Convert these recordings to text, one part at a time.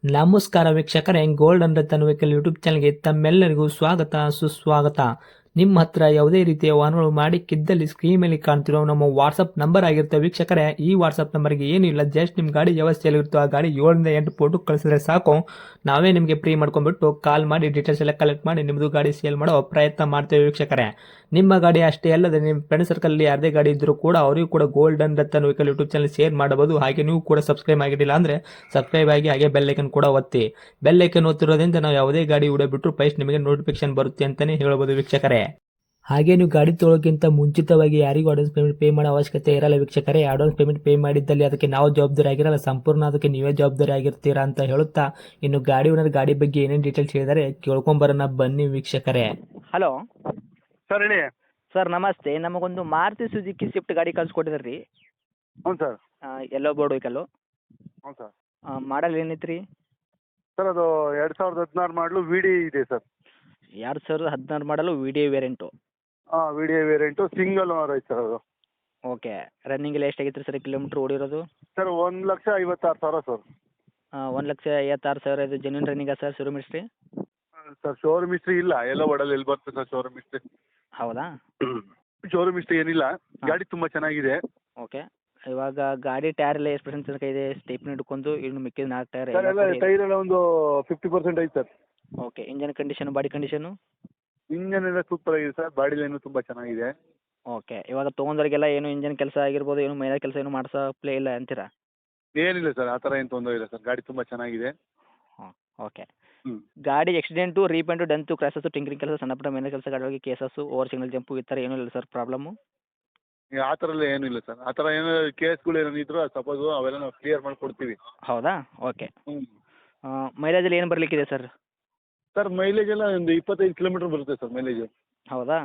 ನಮಸ್ಕಾರ ವೀಕ್ಷಕರೇ, golden Ratan vehicle YouTube ಚಾನಲ್ಗೆ ತಮ್ಮೆಲ್ಲರಿಗೂ ಸ್ವಾಗತ ಸುಸ್ವಾಗತ. ನಿಮ್ಮ ಹತ್ರ ಯಾವುದೇ ರೀತಿಯ ವಾಹನಗಳು ಮಾಡಿಕ್ಕಿದ್ದಲ್ಲಿ ಸ್ಕ್ರೀನ್ ಮೇಲೆ ಕಾಣ್ತಿರೋ ನಮ್ಮ ವಾಟ್ಸಪ್ ನಂಬರ್ ಆಗಿರುತ್ತೆ ವೀಕ್ಷಕರೇ. ಈ ವಾಟ್ಸಪ್ ನಂಬರ್ಗೆ ಏನಿಲ್ಲ, ಜಸ್ಟ್ ನಿಮ್ಮ ಗಾಡಿ ವ್ಯವಸ್ಥೆಯಲ್ಲಿರುತ್ತೋ ಆ ಗಾಡಿ 7 ರಿಂದ 8 ಫೋಟೋ ಕಳಿಸಿದ್ರೆ ಸಾಕು, ನಾವೇ ನಿಮಗೆ ಫ್ರೀ ಮಾಡ್ಕೊಂಡ್ಬಿಟ್ಟು ಕಾಲ್ ಮಾಡಿ ಡೀಟೇಲ್ಸ್ ಎಲ್ಲ ಕಲೆಕ್ಟ್ ಮಾಡಿ ನಿಮ್ಮದು ಗಾಡಿ ಸೇಲ್ ಮಾಡೋ ಪ್ರಯತ್ನ ಮಾಡ್ತೇವೆ ವೀಕ್ಷಕರೇ. ನಿಮ್ಮ ಗಾಡಿ ಅಷ್ಟೇ ಅಲ್ಲದೆ ನಿಮ್ಮ ಫ್ರೆಂಡ್ ಸರ್ಕಲ್ ಯಾರದೇ ಗಾಡಿ ಇದ್ದರೂ ಕೂಡ ಅವರಿಗೂ ಕೂಡ golden Ratan vehicle YouTube channel share ಮಾಡಬಹುದು. ಹಾಗೆ ನೀವು ಕೂಡ ಸಬ್ಸ್ಕ್ರೈಬ್ ಆಗಿರಲಿಲ್ಲ ಅಂದರೆ ಸಬ್ಸ್ಕ್ರೈಬ್ ಆಗಿ ಹಾಗೆ ಬೆಲ್ ಐಕನ್ ಕೂಡ ಒತ್ತಿ. ಬೆಲ್ ಐಕನ್ ಒತ್ತಿರೋದ್ರಿಂದ ನಾವು ಯಾವುದೇ ಗಾಡಿ ವಿಡಿಯೋ ಬಿಟ್ಟರು ಫಸ್ಟ್ ನಿಮಗೆ ನೋಟಿಫಿಕೇಶನ್ ಬರುತ್ತೆ ಅಂತಲೇ ಹೇಳ್ಬೋದು ವೀಕ್ಷಕರೇ. ಹಾಗೆ ನೀವು ಗಾಡಿ ತೊಳೋಕ್ಕಿಂತ ಮುಂಚಿತವಾಗಿ ಯಾರಿಗೂ ಅಡ್ವಾನ್ಸ್ ಪೇಮೆಂಟ್ ಪೇ ಮಾಡೋ ಅವಶ್ಯಕತೆ ಇರಲ್ಲ ವೀಕ್ಷಕರೇ. ಅಡ್ವಾನ್ಸ್ ಪೇಮೆಂಟ್ ಪೇ ಮಾಡಿದ್ದಲ್ಲಿ ಅದಕ್ಕೆ ನಾವು ಜವಾಬ್ದಾರಿ ಆಗಿರಲ್ಲ, ಸಂಪೂರ್ಣ ಅದಕ್ಕೆ ನೀವೇ ಜವಾಬ್ದಾರಿ ಆಗಿರ್ತೀರಾ ಅಂತ ಹೇಳುತ್ತಾ, ಇನ್ನು ಗಾಡಿ ಓನರ್ ಗಾಡಿ ಬಗ್ಗೆ ಏನೇನು ಡೀಟೇಲ್ಸ್ ಹೇಳಿದರೆ ಕೇಳ್ಕೊಂಬರೋಣ ಬನ್ನಿ ವೀಕ್ಷಕರೇ. ಹಲೋ ಸರ್ ಹೇಳಿ. ಸರ್ ನಮಸ್ತೆ. ನಮಗೊಂದು ಮಾರುತಿ ಸುಜುಕಿ ಸ್ವಿಫ್ಟ್ ಗಾಡಿ ಕಳ್ಸಿಕೊಟ್ಟಿದ್ರಿ ರೀ. ಹ್ಞೂ ಸರ್. ಎಲ್ಲೋ ಬೋರ್ಡ್ ವೆಹಿಕಲ್ಲು. ಹ್ಞೂ ಸರ್. ಮಾಡಲ್ ಏನೈತೆ ರೀ? ಸರ್ ಅದು 2016 ಮಾಡಲು ವಿ ಡಿ ಇದೆ ಸರ್. 2016 ಮಾಡಲು ವಿ ಡಿ ವೇರಿಯಂಟು. ಹಾಂ, V D variant single owner ಐತೆ ಸರ್ ಅದು. ಓಕೆ. ರನ್ನಿಂಗ್ ಎಲ್ಲ ಎಷ್ಟಾಗೈತೆ ರೀ ಸರ್ ಕಿಲೋಮೀಟ್ರ್ ಓಡಿರೋದು? Sir 1,56,000 sir. 1,56,000 ಇದು ಜೆನ್ಯೂನ್ ರನ್ನಿಂಗಾ sir? Showroom history? Sir showroom history ಇಲ್ಲ, ಎಲ್ಲ ಒಡಲ್ಲಿ ಎಲ್ಲಿ ಬರ್ತದೆ ಸರ್ ಶೋರೂಮ್ ಹಿಸ್ಟ್ರಿ? ಹೌದಾ? ಶೋರೂಮ್ ಹಿಸ್ಟ್ರಿ ಏನಿಲ್ಲ, ಗಾಡಿ ತುಂಬ ಚೆನ್ನಾಗಿದೆ. ಓಕೆ. ಇವಾಗ ಗಾಡಿ ಟೈರ್ ಎಲ್ಲ ಎಷ್ಟು ಪರ್ಸೆಂಟ್ ತನಕ ಇದೆ? ಸ್ಟೇಪ್ನಿ ಹಿಡ್ಕೊಂಡು ಇನ್ನು ಮಿಕ್ಕಿದ 4 ಟೈರ್ ಸರ್ ಎಲ್ಲ ಟೈರ್ ಎಲ್ಲ ಒಂದು 50% ಐತೆ sir. Okay. Engine condition, body condition? Engine ಎಲ್ಲ ಸೂಪರ್ ಆಗಿದೆ ಸರ್, ಬಾಡಿ ಲೈನು ತುಂಬ ಚೆನ್ನಾಗಿದೆ. ಓಕೆ. ಇವಾಗ ತೊಗೊಂಡವ್ರಿಗೆಲ್ಲ ಏನು ಇಂಜನ್ ಕೆಲಸ ಆಗಿರ್ಬೋದು, ಏನು ಮೈನರ್ ಕೆಲಸ ಏನು ಮಾಡಿಸೋ ಪ್ಲೇ ಇಲ್ಲ ಅಂತೀರಾ? ಏನಿಲ್ಲ ಸರ್, ಆ ಥರ ಏನು ತೊಂದರೆ ಇಲ್ಲ ಸರ್, ಗಾಡಿ ತುಂಬ ಚೆನ್ನಾಗಿದೆ. ಹಾಂ. ಓಕೆ. ಹ್ಞೂ. ಗಾಡಿ ಆಕ್ಸಿಡೆಂಟು, ರೀಪೇಂಟು, ಡೆಂತು, ಕ್ರ್ಯಾಸಸ್ಸು, ಟಿಂಕರಿಂಗ್ ಕೆಲಸ, ಸಣ್ಣ ಪುಟ್ಟ ಮೈನರ್ ಕೆಲಸ, ಗಾಡಿ ಒಳಗೆ ಕೇಸಸ್ಸು, ಓವರ್ ಸಿಗ್ನಲ್ ಜಂಪು ಈ ಥರ ಏನೂ ಇಲ್ಲ ಸರ್ ಪ್ರಾಬ್ಲಮ್ಮು? ಆ ಥರ ಎಲ್ಲ ಏನೂ ಇಲ್ಲ ಸರ್. ಆ ಥರ ಏನೋ ಕೇಸ್ಗಳು ಏನಾದ್ರು ಇದ್ದರೂ ಸಪೋಸು ಅವೆಲ್ಲ ನಾವು ಕ್ಲಿಯರ್ ಮಾಡಿ ಕೊಡ್ತೀವಿ. ಹೌದಾ? ಓಕೆ. ಹ್ಞೂ. ಮೈಲೇಜಲ್ಲಿ ಏನು ಬರಲಿಕ್ಕಿದೆ ಸರ್? ಸರ್ ಮೈಲೇಜ್ ಎಲ್ಲ ಒಂದು 25 ಕಿಲೋಮೀಟ್ರ್ ಬರುತ್ತೆ ಸರ್ ಮೈಲೇಜು. ಹೌದಾ?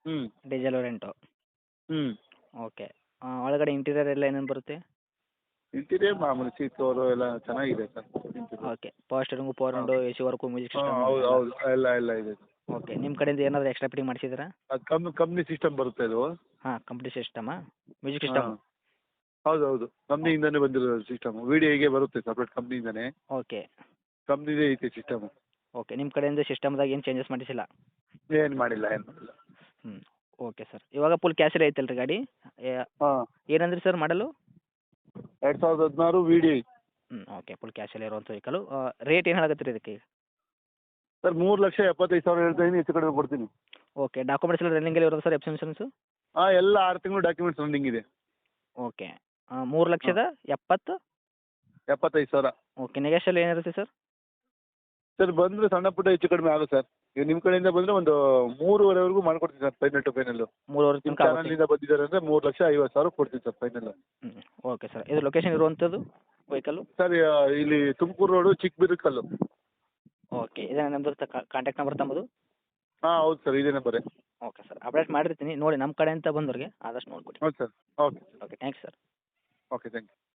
ಹ್ಞೂ. Diesel variant. ಹ್ಞೂ. ಓಕೆ. ಒಳಗಡೆ ಇಂಟೀರಿಯರ್ ಎಲ್ಲ ಏನೇನು ಬರುತ್ತೆ? ಇಂಟೀರಿಯರ್ ಮಾಮೂಲಿ ಸೀಟ್ ಕವರು ಎಲ್ಲ ಚೆನ್ನಾಗಿದೆ sir. Okay. Power steering, power window, A C work, music ಹಾಂ, ಸಿಸ್ಟಮ್? ಹೌದು ಹೌದು, ಎಲ್ಲ ಇದೆ ಸರ್. ಓಕೆ. ನಿಮ್ಮ ಕಡೆಯಿಂದ ಏನಾದರೂ ಎಕ್ಸ್ಟ್ರಾ ಫಿಟ್ಟಿಂಗ್ ಮಾಡಿಸಿದ್ದೀರಾ? ಅದು ಕಂಪ್ನಿ ಸಿಸ್ಟಮ್ ಬರುತ್ತೆ ಅದು. ಹಾಂ, ಕಂಪ್ನಿ ಸಿಸ್ಟಮಾ? Music system? ಹಾಂ, ಹೌದು ಹೌದು, ಕಂಪ್ನಿಯಿಂದನೇ ಬಂದಿರೋ ಸಿಸ್ಟಮು. ವಿ ಡಿ ಐಗೆ ಬರುತ್ತೆ ಸಪ್ರೇಟ್ ಕಂಪ್ನಿಯಿಂದನೇ. ಓಕೆ. ಕಂಪ್ನಿದೇ ಐತೆ ಸಿಸ್ಟಮು. ಓಕೆ. ನಿಮ್ಮ ಕಡೆಯಿಂದ ಸಿಸ್ಟಮ್ದಾಗ ಏನು ಚೇಂಜಸ್ ಮಾಡಿಸಿಲ್ಲ? ಏನು ಮಾಡಿಲ್ಲ. ಹ್ಞೂ. Okay sir. ಇವಾಗ ಫುಲ್ ಕ್ಯಾಶಲ್ಲಿ ಐತಲ್ಲ ರೀ ಗಾಡಿ? ಹಾಂ, ಏನಂದ್ರಿ ಸರ್ ಮಾಡಲು? 2016 ವಿ ಡಿ ಐ. ಹ್ಞೂ. ಓಕೆ. ಫುಲ್ ಕ್ಯಾಶಲ್ಲಿ ಇರುವಂಥ ವೆಹಿಕಲು. ರೇಟ್ ಏನು ಹೇಳಕತ್ತೀರಿ ರೀ ಇದಕ್ಕೆ? ಸರ್ 3,75,000 ಹೇಳ್ತಾ ಇದ್ದೀನಿ, ಹೆಚ್ಚು ಕಡಿಮೆ ಕೊಡ್ತೀನಿ. ಓಕೆ. ಡಾಕ್ಯುಮೆಂಟ್ಸ್ ಎಲ್ಲ ರನ್ನಿಂಗಲ್ಲಿ ಇರೋದು ಸರ್? F insurance? ಹಾಂ, ಎಲ್ಲ 6 ತಿಂಗಳು ಡಾಕ್ಯುಮೆಂಟ್ಸ್ ರನ್ನಿಂಗ್ ಇದೆ. ಓಕೆ. 3,70,75,000. ಓಕೆ, ನೆಗೋಷಿಯಲ್ ಏನಿರುತ್ತೆ ಸರ್? ಸರ್ ಬಂದರೆ ಸಣ್ಣ ಪುಟ್ಟ ಹೆಚ್ಚು ಕಡಿಮೆ ಆಗುತ್ತೆ ಸರ್. ಈಗ ನಿಮ್ಮ ಕಡೆಯಿಂದ ಬಂದರೆ ಒಂದು 3,500,000 ಮಾಡ್ಕೊಡ್ತೀನಿ ಸರ್, ಫೈನಲ್ ಟು ಫೈನಲ್ಲು. 3,500,000 ನಿಮ್ಮ ತನಕ ಆಗುತ್ತೆ? ಚಾನಲಿಂದ ಬಂದಿದ್ದಾರೆ ಅಂದರೆ 3,50,000 ಕೊಡ್ತೀನಿ ಸರ್ ಫೈನಲ್ಲು. ಹ್ಞೂ. Okay sir. ಇದು ಲೊಕೇಶನ್ ಇರುವಂಥದ್ದು ವೆಹಿಕಲ್ಲು? ಸರ್ ಇಲ್ಲಿ ತುಮಕೂರು ರೋಡು, ಚಿಕ್ಕಬಿದರಕಲ್ಲು. ಓಕೆ. ಇದೇ ನಮ್ಮದು ಕಾಂಟ್ಯಾಕ್ಟ್ ನಂಬರ್ ತಮ್ಮದು? ಹಾಂ, ಹೌದು ಸರ್, ಇದೇ ನಂಬರೇ. Okay sir. ಅಪ್ಡೇಟ್ ಮಾಡಿರ್ತೀನಿ ನೋಡಿ, ನಮ್ಮ ಕಡೆಯಿಂದ ಬಂದವ್ರಿಗೆ ಆದಷ್ಟು ನೋಡಿಕೊಡಿ. ಹೌದು sir. Okay. Okay. Thanks sir. Okay, thank you.